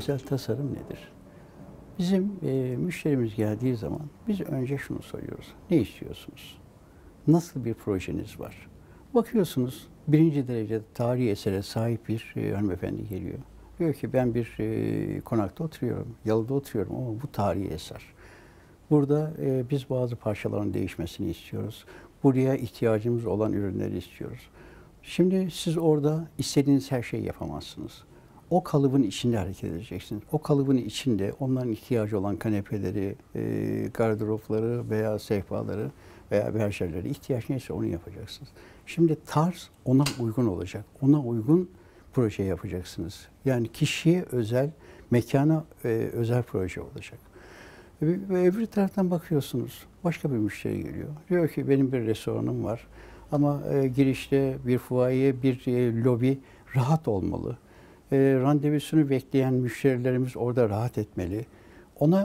özel tasarım nedir? Bizim müşterimiz geldiği zaman biz önce şunu soruyoruz. Ne istiyorsunuz? Nasıl bir projeniz var? Bakıyorsunuz birinci derecede tarihi esere sahip bir hanımefendi geliyor. Diyor ki ben bir konakta oturuyorum, yalıda oturuyorum ama bu tarihi eser. Burada biz bazı parçaların değişmesini istiyoruz. Buraya ihtiyacımız olan ürünleri istiyoruz. Şimdi siz orada istediğiniz her şeyi yapamazsınız. O kalıbın içinde hareket edeceksiniz. O kalıbın içinde onların ihtiyacı olan kanepeleri, gardıropları veya sehpaları veya berjerleri ihtiyaç neyse onu yapacaksınız. Şimdi tarz ona uygun olacak. Ona uygun proje yapacaksınız. Yani kişiye özel, mekana özel proje olacak. Ve öbür taraftan bakıyorsunuz, başka bir müşteri geliyor. Diyor ki benim bir restoranım var ama girişte bir fuaye, bir lobi rahat olmalı. Randevusunu bekleyen müşterilerimiz orada rahat etmeli.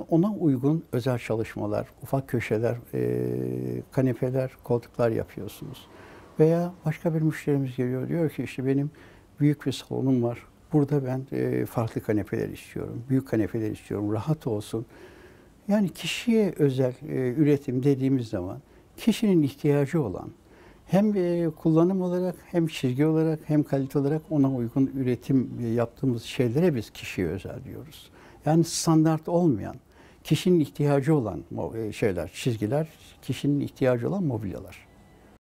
Ona uygun özel çalışmalar, ufak köşeler, kanepeler, koltuklar yapıyorsunuz. Veya başka bir müşterimiz geliyor, diyor ki işte benim büyük bir salonum var. Burada ben farklı kanepeler istiyorum, büyük kanepeler istiyorum, rahat olsun. Yani kişiye özel üretim dediğimiz zaman kişinin ihtiyacı olan hem kullanım olarak hem çizgi olarak hem kalite olarak ona uygun üretim yaptığımız şeylere biz kişiye özel diyoruz. Yani standart olmayan, kişinin ihtiyacı olan şeyler, çizgiler, kişinin ihtiyacı olan mobilyalar.